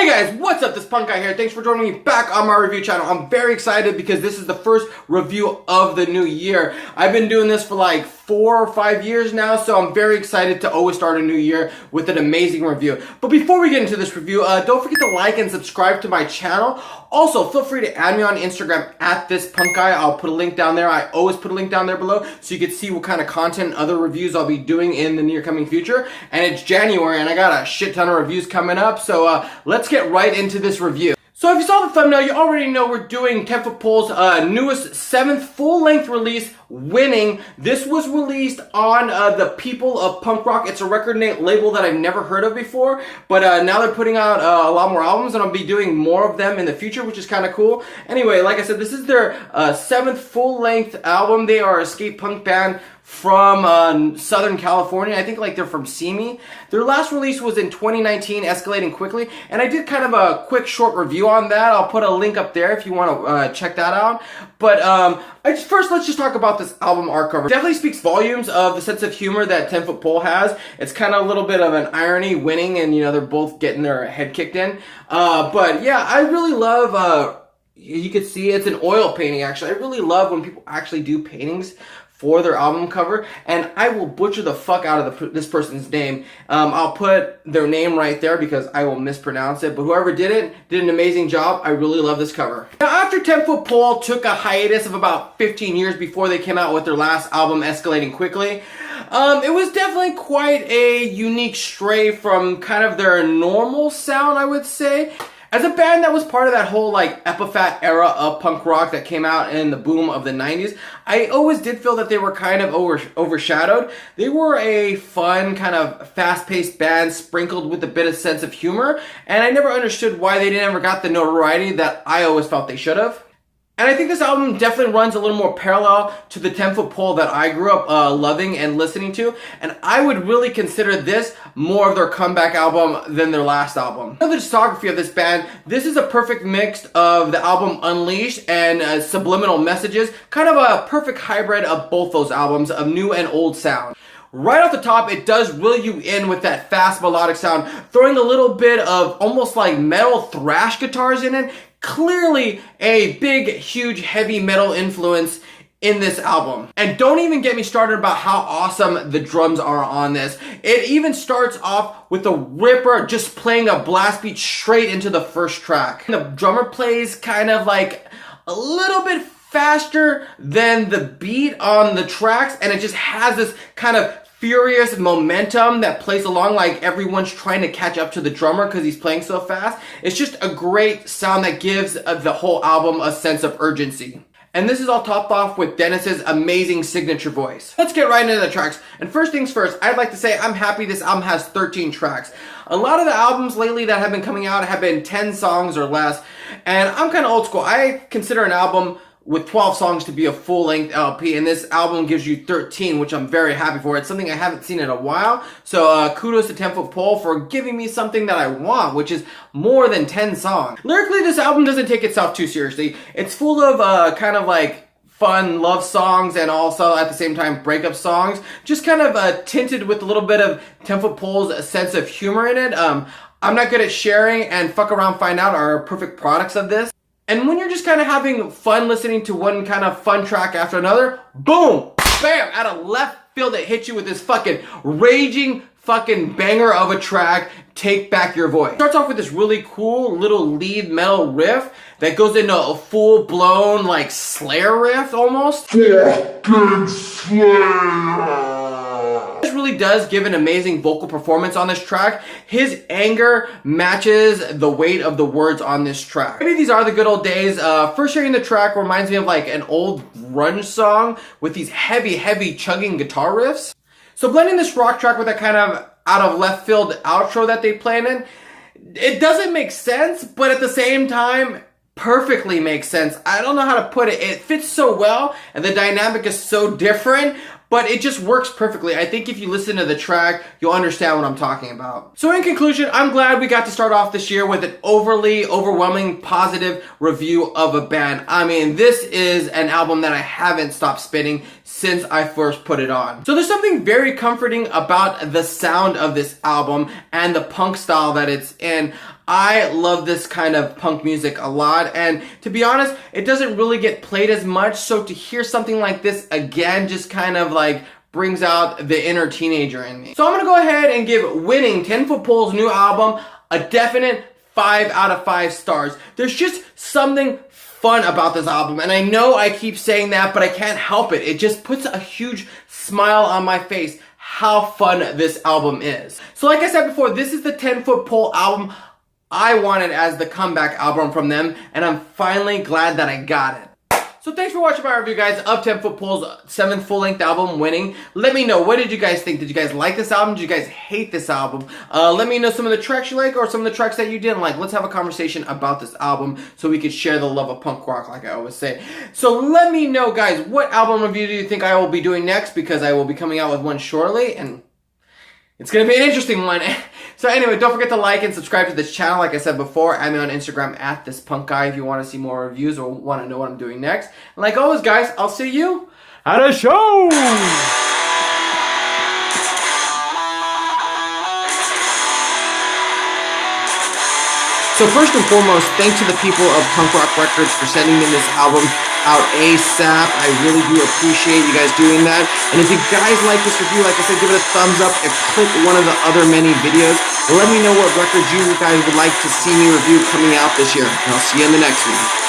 Hey guys, what's up? This Punk Guy here. Thanks for joining me back on my review channel. I'm very excited because this is the first review of the new year. I've been doing this for like 4 or 5 years now, so I'm very excited to always start a new year with an amazing review. But before we get into this review, don't forget to like and subscribe to my channel. Also, feel free to add me on Instagram at this Punk Guy. I'll put a link down there. I always put a link down there below so you can see what kind of content and other reviews I'll be doing in the near coming future. And it's January and I got a shit ton of reviews coming up, so let's get right into this review. So if you saw the thumbnail, you already know we're doing 10 Foot Pole's newest 7th full-length release, Winning. This was released on the People of Punk Rock. It's a record label that I've never heard of before, but now they're putting out a lot more albums, and I'll be doing more of them in the future, which is kind of cool. Anyway, like I said, this is their 7th full-length album. They are a skate punk band from Southern California. I think like they're from Simi. Their last release was in 2019, Escalating Quickly, and I did kind of a quick short review on that. I'll put a link up there if you want to check that out. But first, let's just talk about this album art cover. It definitely speaks volumes of the sense of humor that 10 Foot Pole has. It's kind of a little bit of an irony, winning, and you know, they're both getting their head kicked in. But yeah, I really love, you can see it's an oil painting actually. I really love when people actually do paintings for their album cover, and I will butcher the fuck out of this person's name. I'll put their name right there because I will mispronounce it, but whoever did it did an amazing job. I really love this cover. Now, after 10 Foot Pole took a hiatus of about 15 years before they came out with their last album, Escalating Quickly, it was definitely quite a unique stray from kind of their normal sound, I would say. As a band that was part of that whole like Epitaph era of punk rock that came out in the boom of the 90s, I always did feel that they were kind of overshadowed. They were a fun, kind of fast-paced band sprinkled with a bit of sense of humor, and I never understood why they never got the notoriety that I always felt they should have. And I think this album definitely runs a little more parallel to the 10 Foot Pole that I grew up loving and listening to. And I would really consider this more of their comeback album than their last album. The discography of this band, this is a perfect mix of the album Unleashed and Subliminal Messages. Kind of a perfect hybrid of both those albums of new and old sound. Right off the top, it does reel you in with that fast melodic sound, throwing a little bit of almost like metal thrash guitars in it. Clearly a big, huge, heavy metal influence in this album. And don't even get me started about how awesome the drums are on this. It even starts off with the ripper just playing a blast beat straight into the first track. The drummer plays kind of like a little bit faster than the beat on the tracks, and it just has this kind of furious momentum that plays along like everyone's trying to catch up to the drummer because he's playing so fast. It's just a great sound that gives the whole album a sense of urgency. And this is all topped off with Dennis's amazing signature voice. Let's get right into the tracks. And first things first, I'd like to say I'm happy this album has 13 tracks. A lot of the albums lately that have been coming out have been 10 songs or less. And I'm kind of old school. I consider an album with 12 songs to be a full-length LP, and this album gives you 13, which I'm very happy for. It's something I haven't seen in a while, so kudos to 10 Foot Pole for giving me something that I want, which is more than 10 songs. Lyrically, this album doesn't take itself too seriously. It's full of kind of like fun love songs and also at the same time breakup songs, just kind of tinted with a little bit of 10 Foot Pole's sense of humor in it. I'm Not Good at Sharing and Fuck Around Find Out are perfect products of this. And when you're just kind of having fun listening to one kind of fun track after another, boom, bam, out of left field it hits you with this fucking raging fucking banger of a track, Take Back Your Voice. It starts off with this really cool little lead metal riff that goes into a full-blown like Slayer riff almost. Fucking Slayer! This really does give an amazing vocal performance on this track. His anger matches the weight of the words on this track. Maybe these are the good old days. First hearing the track reminds me of like an old grunge song with these heavy chugging guitar riffs. So blending this rock track with that kind of out of left field outro that they planned in, it doesn't make sense, but at the same time, perfectly makes sense. I don't know how to put it. It fits so well, and the dynamic is so different, but it just works perfectly. I think if you listen to the track, you'll understand what I'm talking about. So in conclusion, I'm glad we got to start off this year with an overwhelming positive review of a band. I mean, this is an album that I haven't stopped spinning since I first put it on. So there's something very comforting about the sound of this album and the punk style that it's in. I love this kind of punk music a lot, and to be honest, it doesn't really get played as much, so to hear something like this again just kind of like brings out the inner teenager in me. So I'm gonna go ahead and give Winning, 10 Foot Pole's new album, a definite 5 out of 5 stars. There's just something fun about this album, and I know I keep saying that, but I can't help it. It just puts a huge smile on my face how fun this album is. So like I said before, this is the 10 Foot Pole album I wanted as the comeback album from them, and I'm finally glad that I got it. So thanks for watching my review, guys, of 10 Foot Pole's 7th full-length album, Winning. Let me know, what did you guys think? Did you guys like this album? Did you guys hate this album? Let me know some of the tracks you like or some of the tracks that you didn't like. Let's have a conversation about this album so we could share the love of punk rock, like I always say. So let me know, guys, what album review do you think I will be doing next? Because I will be coming out with one shortly, and it's going to be an interesting one. So anyway, don't forget to like and subscribe to this channel. Like I said before, add me on Instagram at ThisPunkGuy if you want to see more reviews or want to know what I'm doing next. And like always, guys, I'll see you at a show! So first and foremost, thanks to the people of Punk Rock Records for sending me this album out ASAP. I really do appreciate you guys doing that. And if you guys like this review, like I said, give it a thumbs up and click one of the other many videos. And let me know what records you guys would like to see me review coming out this year. And I'll see you in the next one.